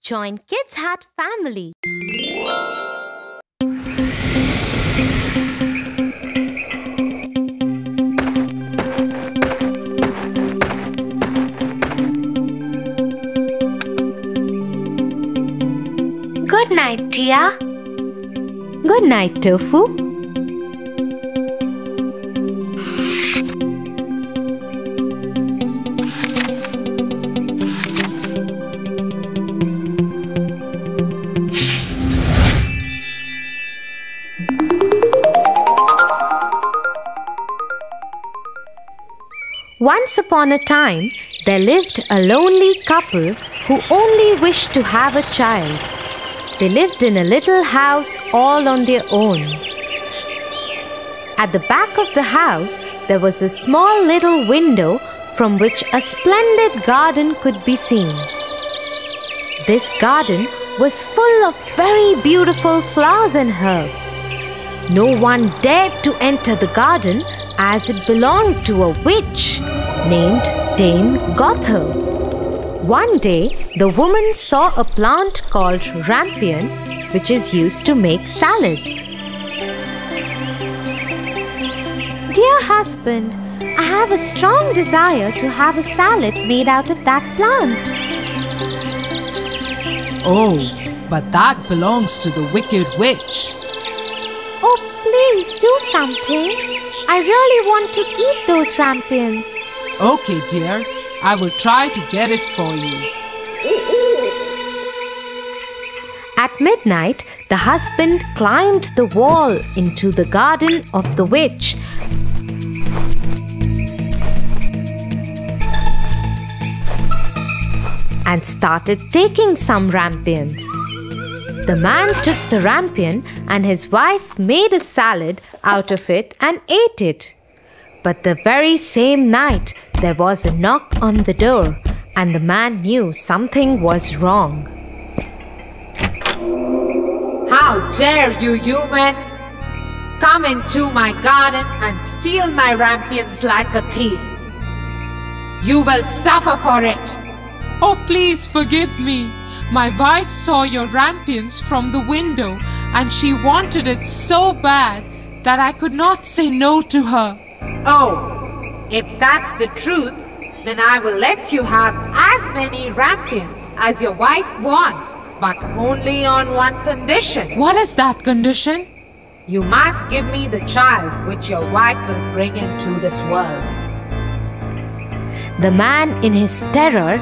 Join Kids Hat family. Good night, Tia. Good night, Tofu. Once upon a time, there lived a lonely couple who only wished to have a child. They lived in a little house all on their own. At the back of the house, there was a small little window from which a splendid garden could be seen. This garden was full of very beautiful flowers and herbs. No one dared to enter the garden as it belonged to a witch named Dame Gothel. One day, the woman saw a plant called rampion, which is used to make salads. Dear husband, I have a strong desire to have a salad made out of that plant. Oh, but that belongs to the wicked witch. Oh, please do something. I really want to eat those rampions. Okay, dear, I will try to get it for you. At midnight, the husband climbed the wall into the garden of the witch and started taking some rampions. The man took the rampion and his wife made a salad out of it and ate it. But the very same night, there was a knock on the door and the man knew something was wrong. How dare you, human! Come into my garden and steal my rampions like a thief. You will suffer for it. Oh, please forgive me. My wife saw your rampions from the window and she wanted it so bad that I could not say no to her. Oh, if that's the truth, then I will let you have as many rampions as your wife wants, but only on one condition. What is that condition? You must give me the child which your wife will bring into this world. The man, in his terror,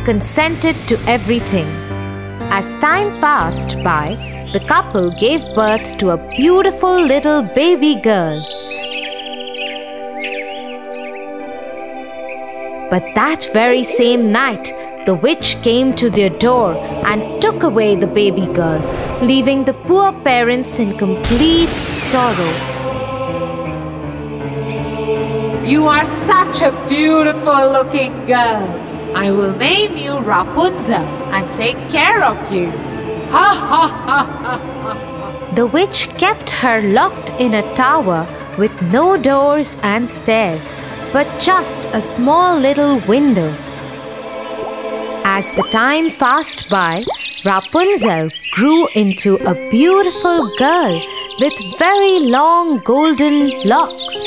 consented to everything. As time passed by, the couple gave birth to a beautiful little baby girl. But that very same night, the witch came to their door and took away the baby girl, leaving the poor parents in complete sorrow. You are such a beautiful looking girl. I will name you Rapunzel and take care of you. Ha ha ha ha ha. The witch kept her locked in a tower with no doors and stairs, but just a small little window. As the time passed by, Rapunzel grew into a beautiful girl with very long golden locks.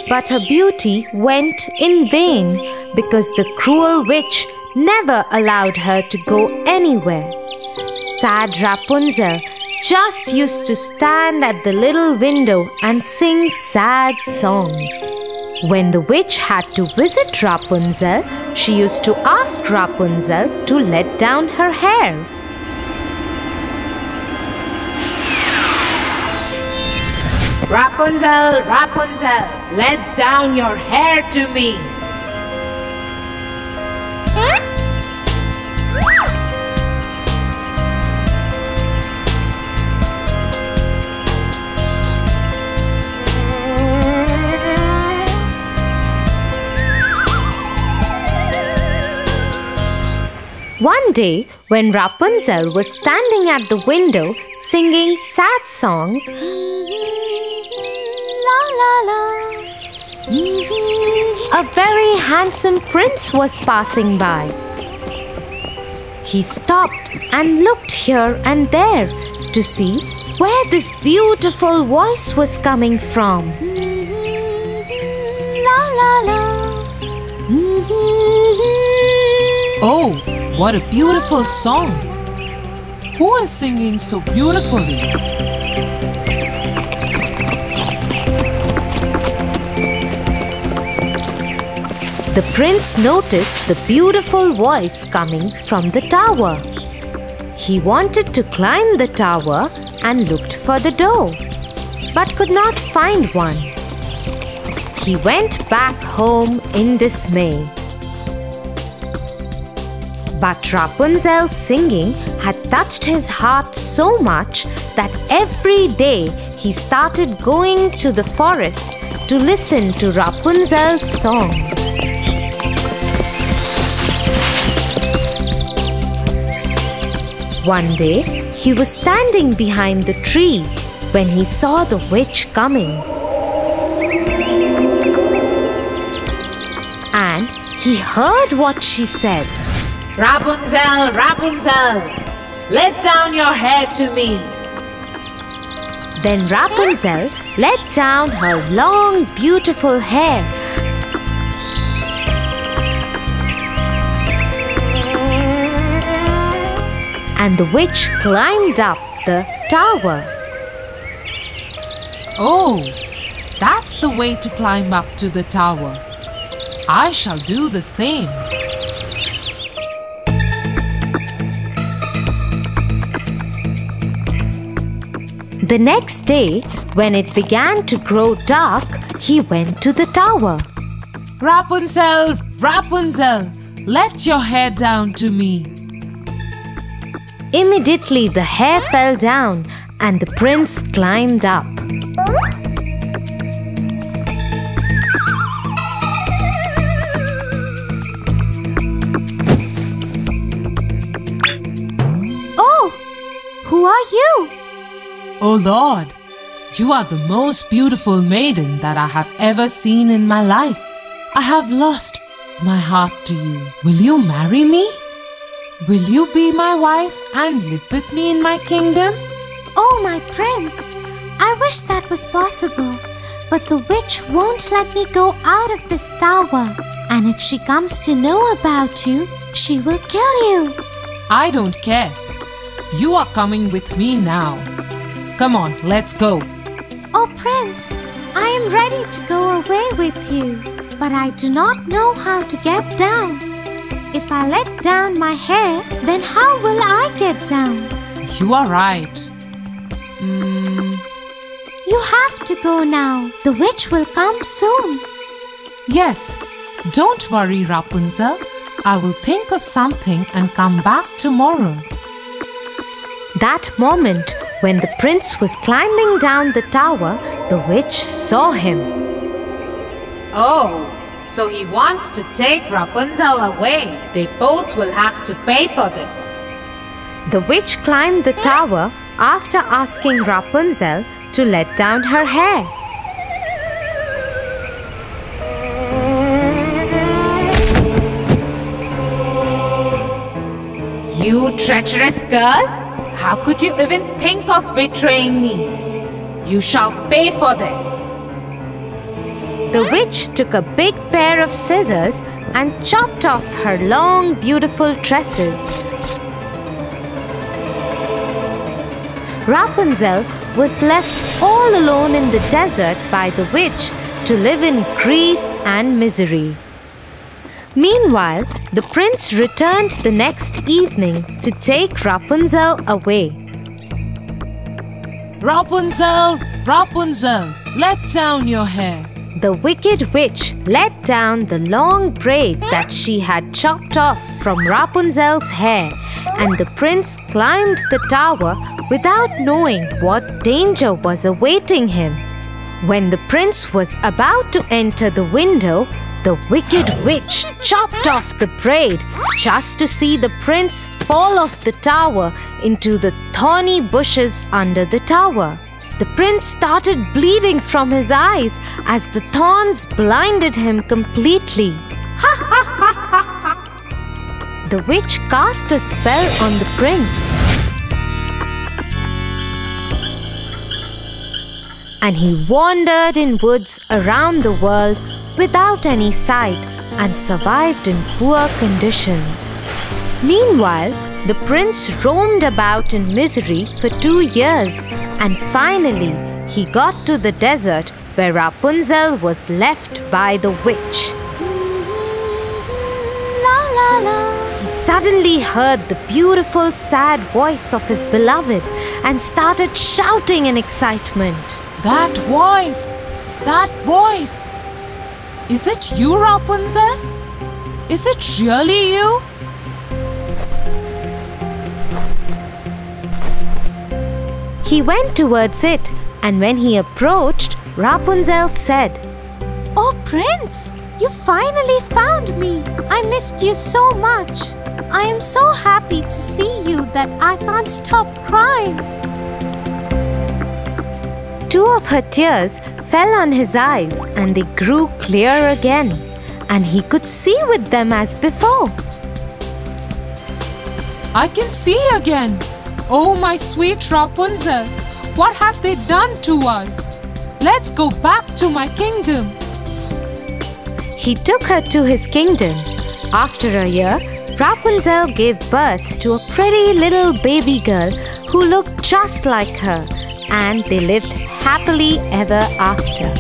But her beauty went in vain because the cruel witch never allowed her to go anywhere. Sad Rapunzel just used to stand at the little window and sing sad songs. When the witch had to visit Rapunzel, she used to ask Rapunzel to let down her hair. Rapunzel, Rapunzel, let down your hair to me. One day, when Rapunzel was standing at the window singing sad songs, La la la. a very handsome prince was passing by. He stopped and looked here and there to see where this beautiful voice was coming from. La la la. Oh, what a beautiful song! Who is singing so beautifully? The prince noticed the beautiful voice coming from the tower. He wanted to climb the tower and looked for the door, but could not find one. He went back home in dismay. But Rapunzel's singing had touched his heart so much that every day he started going to the forest to listen to Rapunzel's songs. One day, he was standing behind the tree when he saw the witch coming. And he heard what she said. Rapunzel, Rapunzel, let down your hair to me. Then Rapunzel let down her long, beautiful hair. And the witch climbed up the tower. Oh, that's the way to climb up to the tower. I shall do the same. The next day, when it began to grow dark, he went to the tower. Rapunzel, Rapunzel, let your hair down to me. Immediately the hair fell down and the prince climbed up. Oh, who are you? Oh Lord, you are the most beautiful maiden that I have ever seen in my life. I have lost my heart to you. Will you marry me? Will you be my wife and live with me in my kingdom? Oh, my prince, I wish that was possible. But the witch won't let me go out of this tower. And if she comes to know about you, she will kill you. I don't care. You are coming with me now. Come on, let's go. Oh, prince, I am ready to go away with you. But I do not know how to get down. If I let down my hair, then how will I get down? You are right. You have to go now. The witch will come soon. Yes, don't worry, Rapunzel. I will think of something and come back tomorrow. That moment, when the prince was climbing down the tower, the witch saw him. Oh, so he wants to take Rapunzel away. They both will have to pay for this. The witch climbed the tower after asking Rapunzel to let down her hair. You treacherous girl! How could you even think of betraying me? You shall pay for this. The witch took a big pair of scissors and chopped off her long, beautiful tresses. Rapunzel was left all alone in the desert by the witch to live in grief and misery. Meanwhile, the prince returned the next evening to take Rapunzel away. Rapunzel, Rapunzel, let down your hair. The wicked witch let down the long braid that she had chopped off from Rapunzel's hair, and the prince climbed the tower without knowing what danger was awaiting him. When the prince was about to enter the window, the wicked witch chopped off the braid just to see the prince fall off the tower into the thorny bushes under the tower. The prince started bleeding from his eyes as the thorns blinded him completely. the witch cast a spell on the prince. And he wandered in woods around the world without any sight and survived in poor conditions. Meanwhile, the prince roamed about in misery for 2 years, and finally he got to the desert where Rapunzel was left by the witch. La la la. He suddenly heard the beautiful, sad voice of his beloved and started shouting in excitement. That voice! That voice! Is it you, Rapunzel? Is it really you? He went towards it, and when he approached, Rapunzel said, Oh, Prince, you finally found me. I missed you so much. I am so happy to see you that I can't stop crying. 2 of her tears fell on his eyes, and they grew clear again, and he could see with them as before. I can see again. Oh, my sweet Rapunzel, what have they done to us? Let's go back to my kingdom. He took her to his kingdom. After a year, Rapunzel gave birth to a pretty little baby girl who looked just like her, and they lived happily ever after.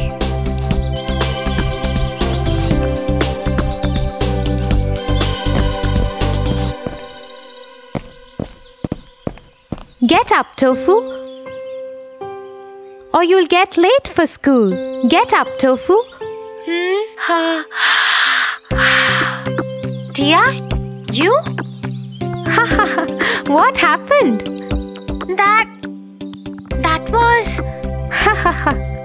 Get up, Tofu, or you'll get late for school. Get up, Tofu. Tia, you? What happened? That was...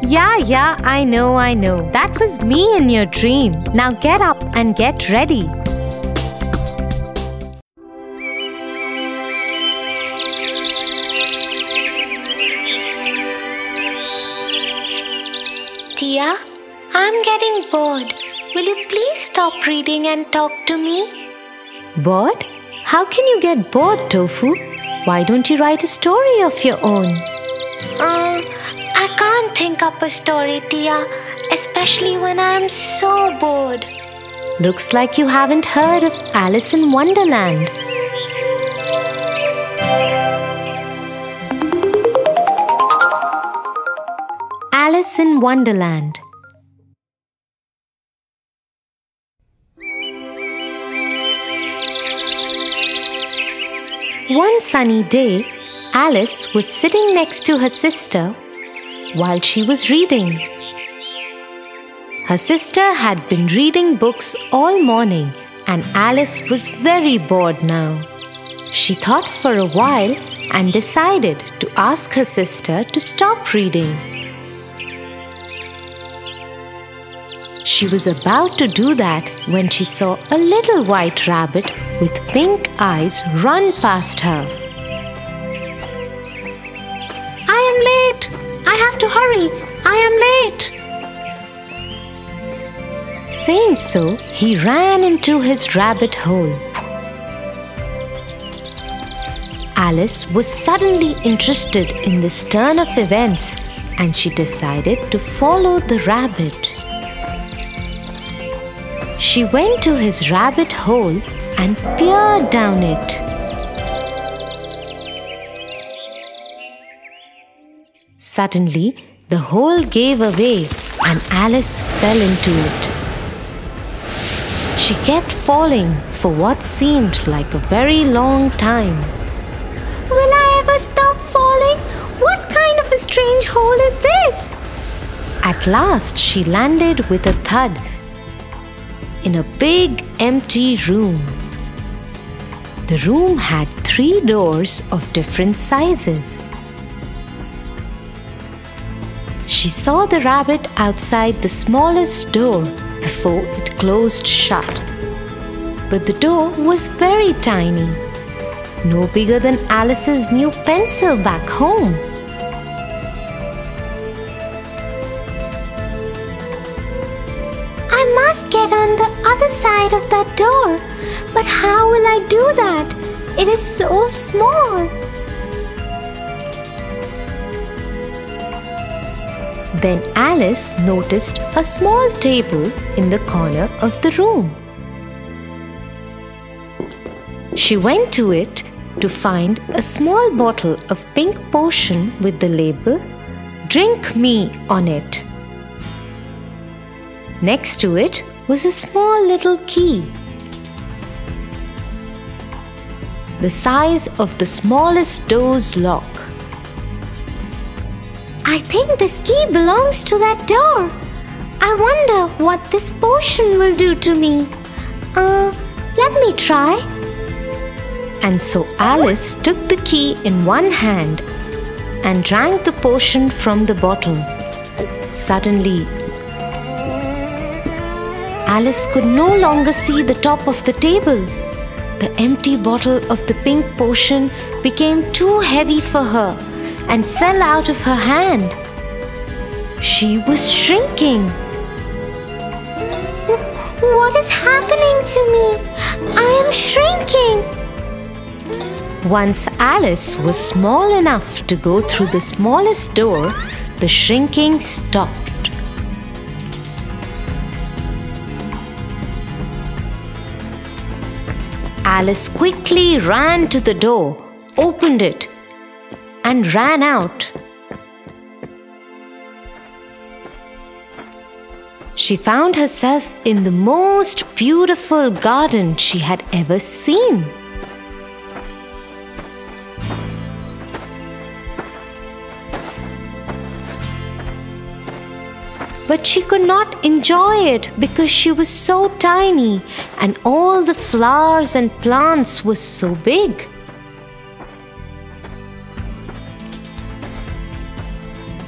Yeah, I know. That was me in your dream. Now get up and get ready. Tia, I'm getting bored. Will you please stop reading and talk to me? Bored? How can you get bored, Tofu? Why don't you write a story of your own? I can't think up a story, Tia, especially when I'm so bored. Looks like you haven't heard of Alice in Wonderland. Alice in Wonderland. One sunny day, Alice was sitting next to her sister while she was reading. Her sister had been reading books all morning, and Alice was very bored now. She thought for a while and decided to ask her sister to stop reading. She was about to do that when she saw a little white rabbit with pink eyes run past her. I am late! I have to hurry! I am late! Saying so, he ran into his rabbit hole. Alice was suddenly interested in this turn of events, and she decided to follow the rabbit. She went to his rabbit hole and peered down it. Suddenly, the hole gave away and Alice fell into it. She kept falling for what seemed like a very long time. Will I ever stop falling? What kind of a strange hole is this? At last, she landed with a thud in a big empty room. The room had 3 doors of different sizes. She saw the rabbit outside the smallest door before it closed shut. But the door was very tiny, no bigger than Alice's new pencil back home. I must get on the other side of that door. But how will I do that? It is so small. Then Alice noticed a small table in the corner of the room. She went to it to find a small bottle of pink potion with the label "Drink Me" on it. Next to it was a small little key, the size of the smallest door's lock. I think this key belongs to that door. I wonder what this potion will do to me. Let me try. And so Alice took the key in one hand and drank the potion from the bottle. Suddenly, Alice could no longer see the top of the table. The empty bottle of the pink potion became too heavy for her and fell out of her hand. She was shrinking. What is happening to me? I am shrinking. Once Alice was small enough to go through the smallest door, the shrinking stopped. Alice quickly ran to the door, opened it, and ran out. She found herself in the most beautiful garden she had ever seen. But she could not enjoy it because she was so tiny and all the flowers and plants were so big.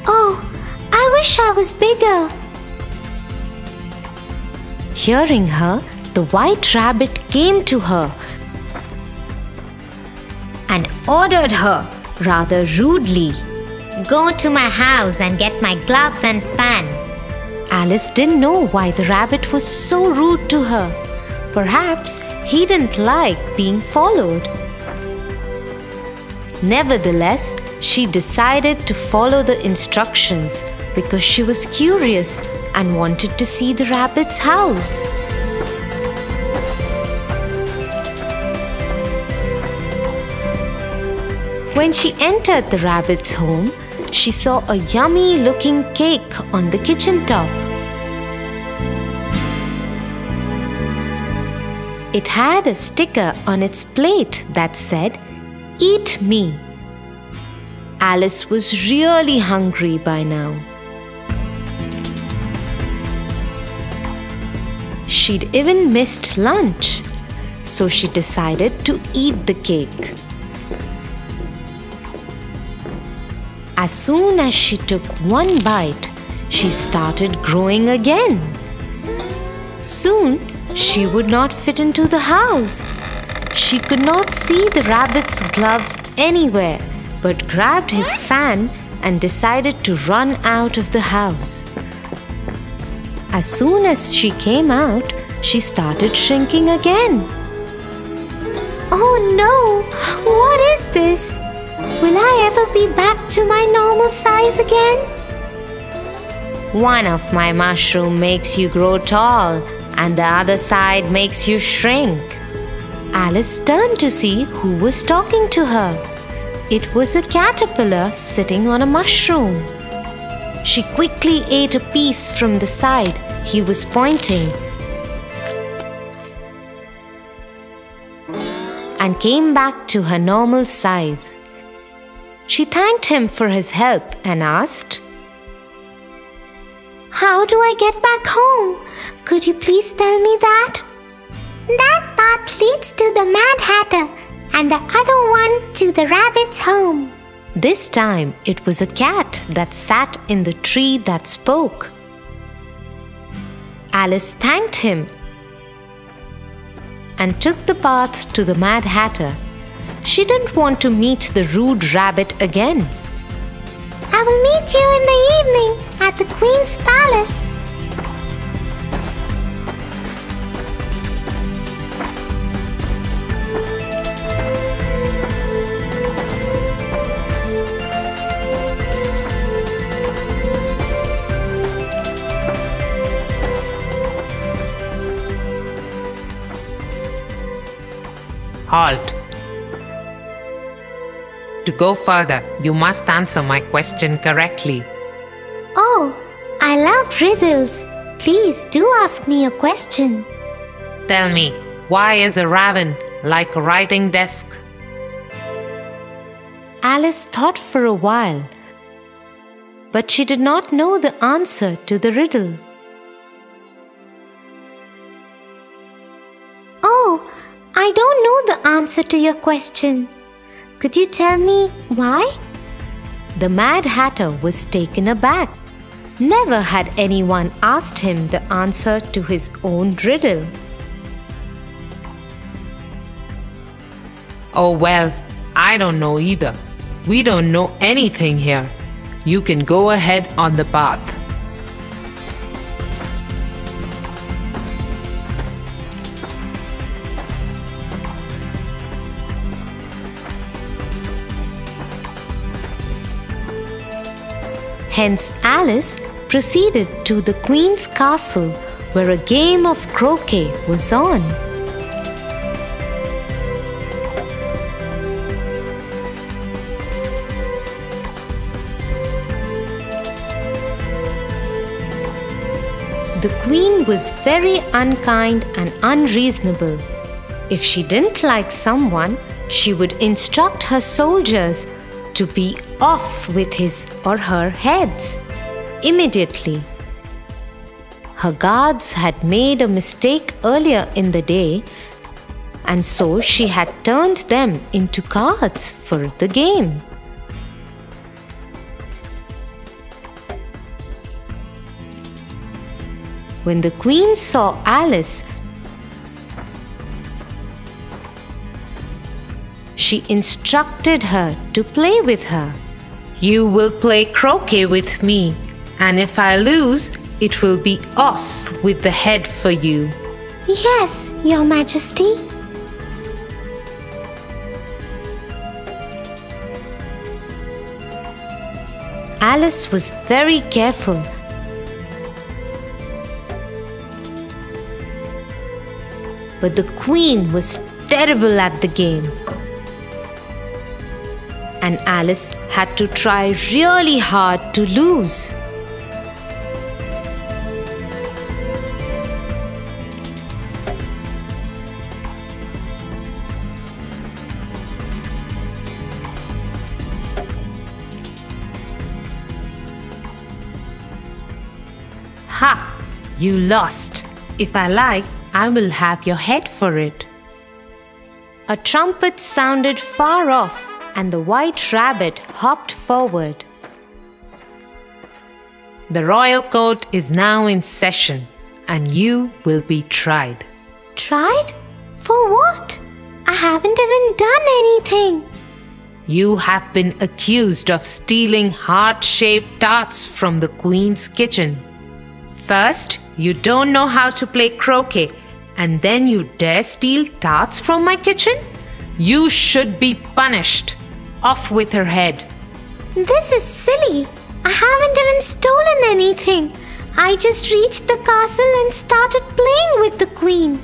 Oh, I wish I was bigger. Hearing her, the white rabbit came to her and ordered her rather rudely, "Go to my house and get my gloves and fan." Alice didn't know why the rabbit was so rude to her. Perhaps he didn't like being followed. Nevertheless, she decided to follow the instructions because she was curious and wanted to see the rabbit's house. When she entered the rabbit's home, she saw a yummy-looking cake on the kitchen top. It had a sticker on its plate that said, "Eat me." Alice was really hungry by now. She'd even missed lunch, so she decided to eat the cake. As soon as she took one bite, she started growing again. Soon, she would not fit into the house. She could not see the rabbit's gloves anywhere, but grabbed his fan and decided to run out of the house. As soon as she came out, she started shrinking again. Oh no! What is this? Will I ever be back to my normal size again? One of my mushrooms makes you grow tall, and the other side makes you shrink. Alice turned to see who was talking to her. It was a caterpillar sitting on a mushroom. She quickly ate a piece from the side he was pointing and came back to her normal size. She thanked him for his help and asked, How do I get back home? Could you please tell me that? That path leads to the Mad Hatter and the other one to the rabbit's home. This time it was a cat that sat in the tree that spoke. Alice thanked him and took the path to the Mad Hatter. She didn't want to meet the rude rabbit again. I will meet you in the evening at the Queen's palace. halt. To go further, you must answer my question correctly. Oh, I love riddles. Please do ask me a question. Tell me, why is a raven like a writing desk? Alice thought for a while, but she did not know the answer to the riddle. Oh, I don't know the answer to your question. Could you tell me why? The Mad Hatter was taken aback. Never had anyone asked him the answer to his own riddle. Oh well, I don't know either. We don't know anything here. You can go ahead on the path. Hence Alice proceeded to the Queen's castle, where a game of croquet was on. The Queen was very unkind and unreasonable. If she didn't like someone, she would instruct her soldiers to be off with his or her heads immediately. Her guards had made a mistake earlier in the day, and so she had turned them into cards for the game. When the Queen saw Alice, she instructed her to play with her. You will play croquet with me, and if I lose, it will be off with the head for you. Yes, Your Majesty. Alice was very careful. But the Queen was terrible at the game, and Alice had to try really hard to lose. Ha! You lost. If I like, I will have your head for it. A trumpet sounded far off, and the White Rabbit hopped forward. The royal court is now in session, and you will be tried. Tried? For what? I haven't even done anything. You have been accused of stealing heart-shaped tarts from the Queen's kitchen. First, you don't know how to play croquet, and then you dare steal tarts from my kitchen? You should be punished. Off with her head. This is silly. I haven't even stolen anything. I just reached the castle and started playing with the Queen.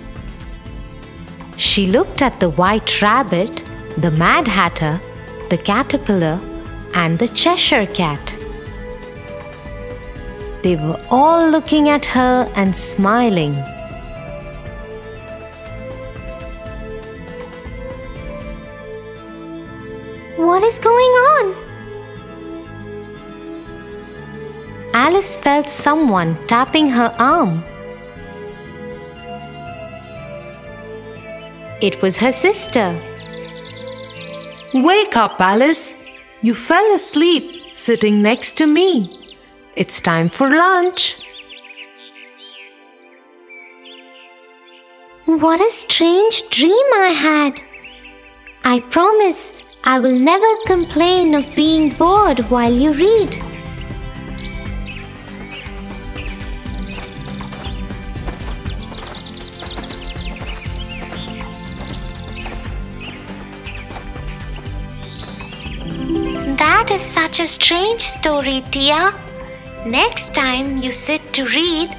She looked at the White Rabbit, the Mad Hatter, the Caterpillar, and the Cheshire Cat. They were all looking at her and smiling. What is going on? Alice felt someone tapping her arm. It was her sister. Wake up, Alice. You fell asleep sitting next to me. It's time for lunch. What a strange dream I had. I promise I will never complain of being bored while you read. That is such a strange story, Tia. Next time you sit to read,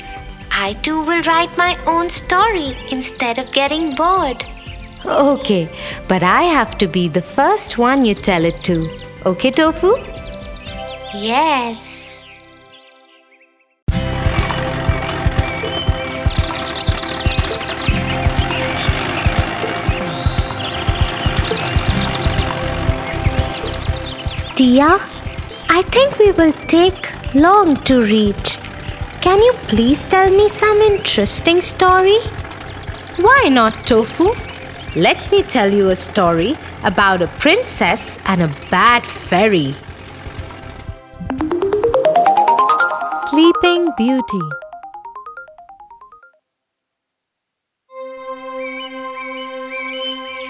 I too will write my own story instead of getting bored. Okay, but I have to be the first one you tell it to. Okay, Tofu? Yes. Tia, I think we will take long to reach. Can you please tell me some interesting story? Why not, Tofu? Let me tell you a story about a princess and a bad fairy. Sleeping Beauty.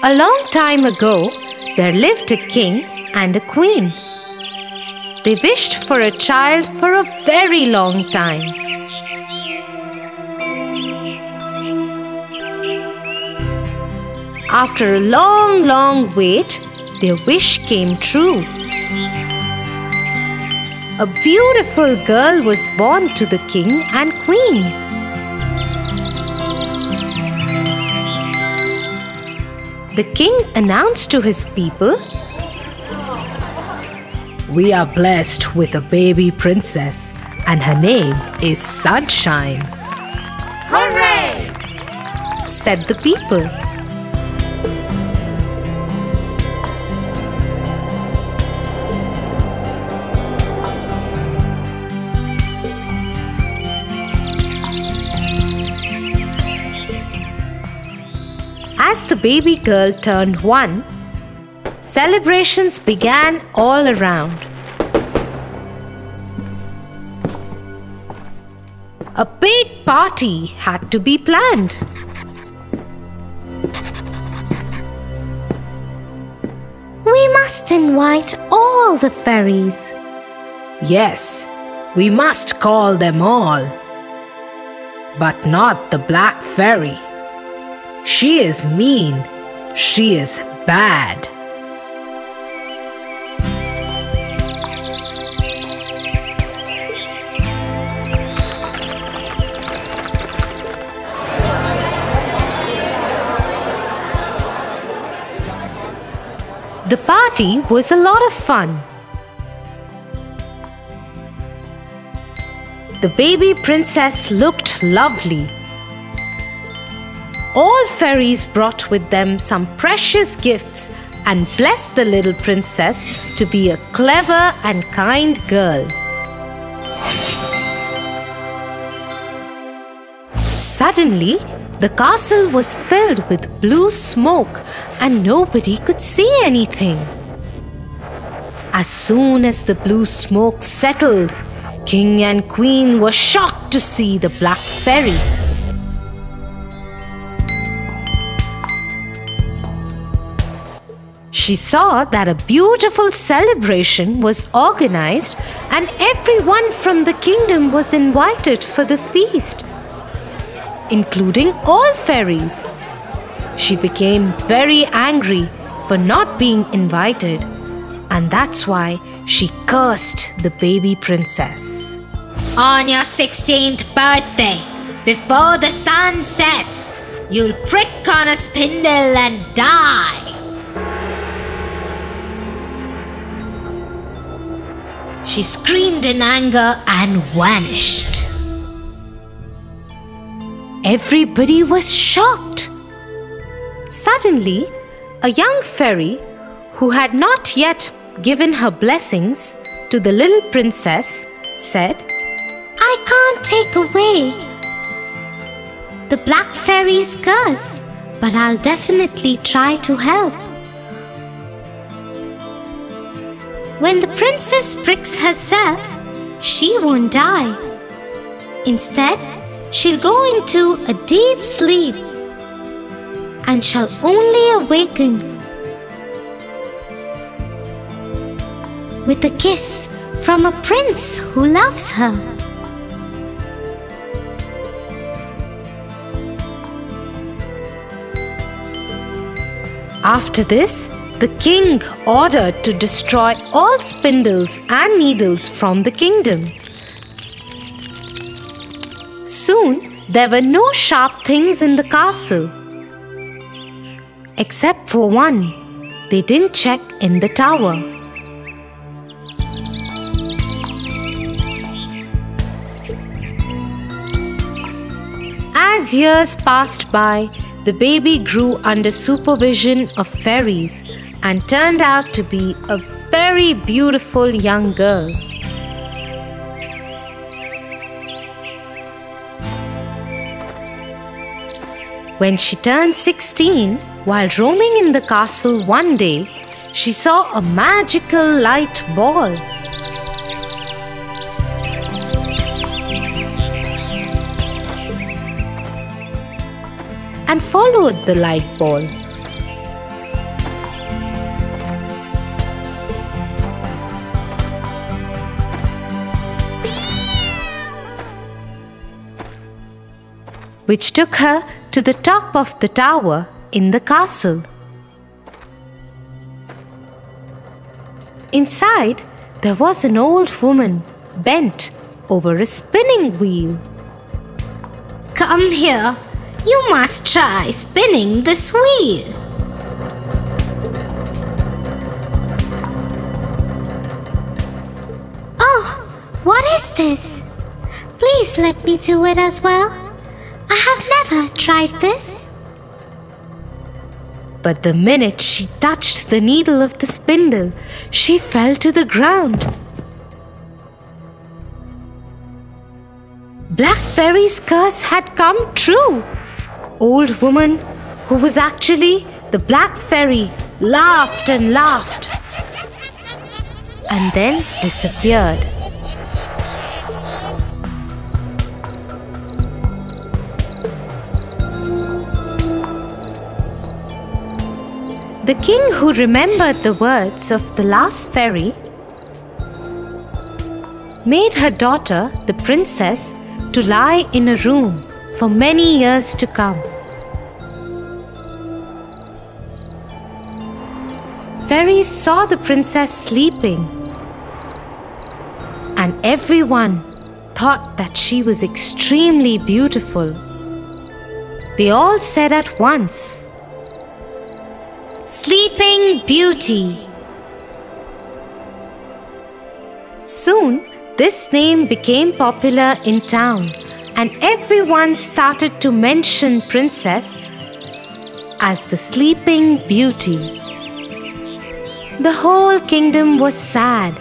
A long time ago, there lived a king and a queen. They wished for a child for a very long time. After a long wait, their wish came true. A beautiful girl was born to the king and queen. The king announced to his people, "We are blessed with a baby princess, and her name is Sunshine." Hooray! Said the people. As the baby girl turned 1, celebrations began all around. A big party had to be planned. We must invite all the fairies. Yes, we must call them all. But not the Black Fairy. She is mean. She is bad. The party was a lot of fun. The baby princess looked lovely. All fairies brought with them some precious gifts and blessed the little princess to be a clever and kind girl. Suddenly, the castle was filled with blue smoke and nobody could see anything. As soon as the blue smoke settled, King and Queen were shocked to see the Black Fairy. She saw that a beautiful celebration was organized and everyone from the kingdom was invited for the feast, including all fairies. She became very angry for not being invited, and that's why she cursed the baby princess. On your 16th birthday, before the sun sets, you'll prick on a spindle and die. She screamed in anger and vanished. Everybody was shocked. Suddenly, a young fairy who had not yet given her blessings to the little princess said, I can't take away the Black Fairy's curse, but I'll definitely try to help. When the princess pricks herself, she won't die. Instead, she'll go into a deep sleep and shall only awaken with a kiss from a prince who loves her. After this, the king ordered to destroy all spindles and needles from the kingdom. Soon, there were no sharp things in the castle, except for one. They didn't check in the tower. As years passed by, the baby grew under supervision of fairies and turned out to be a very beautiful young girl. When she turned 16, while roaming in the castle one day, she saw a magical light ball. And followed the light ball. Which took her to the top of the tower in the castle. Inside, there was an old woman bent over a spinning wheel. Come here. You must try spinning this wheel. Oh, what is this? Please let me do it as well. I have never tried this. But the minute she touched the needle of the spindle, she fell to the ground. Black Fairy's curse had come true. Old woman, who was actually the Black Fairy, laughed and laughed and then disappeared. The king, who remembered the words of the last fairy, made her daughter, the princess, to lie in a room for many years to come. Fairies saw the princess sleeping, and everyone thought that she was extremely beautiful. They all said at once, "Sleeping Beauty." Soon, this name became popular in town, and everyone started to mention Princess as the Sleeping Beauty. The whole kingdom was sad.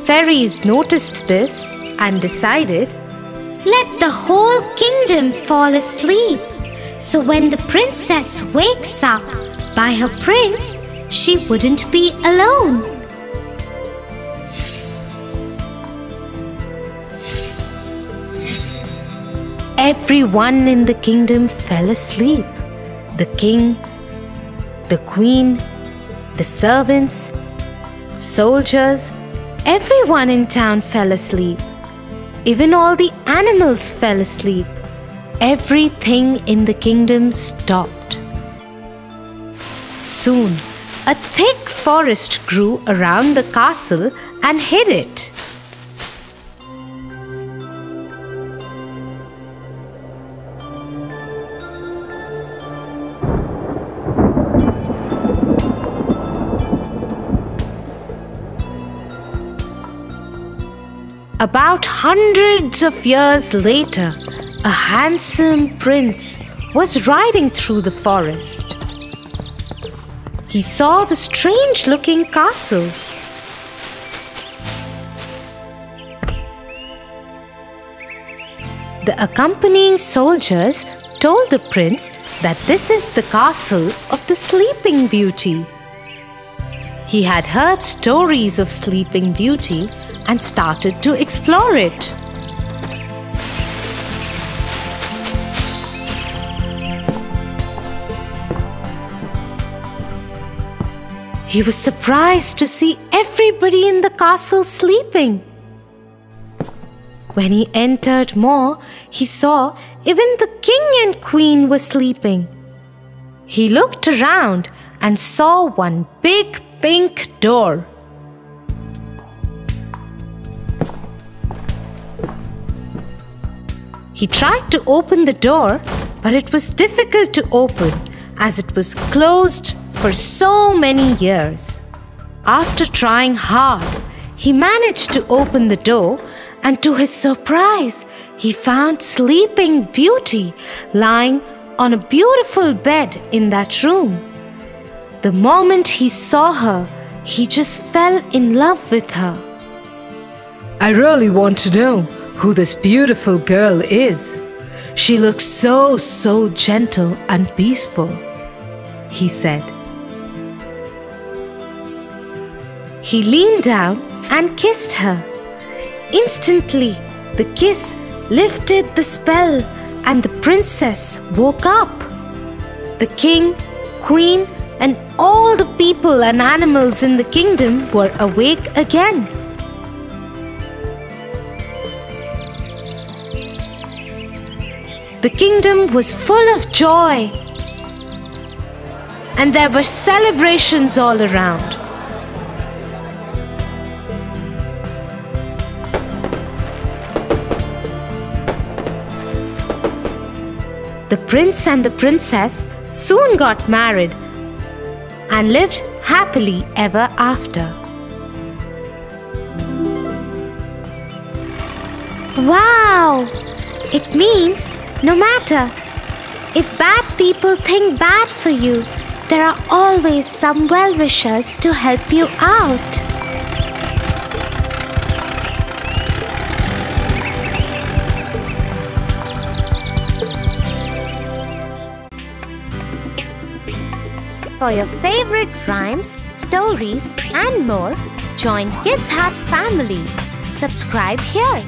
Fairies noticed this and decided, Let the whole kingdom fall asleep, so when the princess wakes up by her prince, she wouldn't be alone. everyone in the kingdom fell asleep. The king, the queen, the servants, soldiers, everyone in town fell asleep. Even all the animals fell asleep. Everything in the kingdom stopped. Soon, a thick forest grew around the castle and hid it. About hundreds of years later, a handsome prince was riding through the forest. He saw the strange-looking castle. The accompanying soldiers told the prince that this is the castle of the Sleeping Beauty. He had heard stories of Sleeping Beauty and started to explore it. He was surprised to see everybody in the castle sleeping. When he entered more, he saw even the king and queen were sleeping. He looked around and saw one big pink door. He tried to open the door, but it was difficult to open as it was closed for so many years. After trying hard, he managed to open the door, and to his surprise, he found Sleeping Beauty lying on a beautiful bed in that room. The moment he saw her, he just fell in love with her. I really want to know who this beautiful girl is. She looks so gentle and peaceful, he said. He leaned down and kissed her. Instantly, the kiss lifted the spell and the princess woke up. The king, queen, and all the people and animals in the kingdom were awake again. The kingdom was full of joy, and there were celebrations all around. The prince and the princess soon got married and lived happily ever after. Wow! It means no matter if bad people think bad for you, there are always some well-wishers to help you out. For your favorite rhymes, stories, and more, join Kids Hut family. Subscribe here.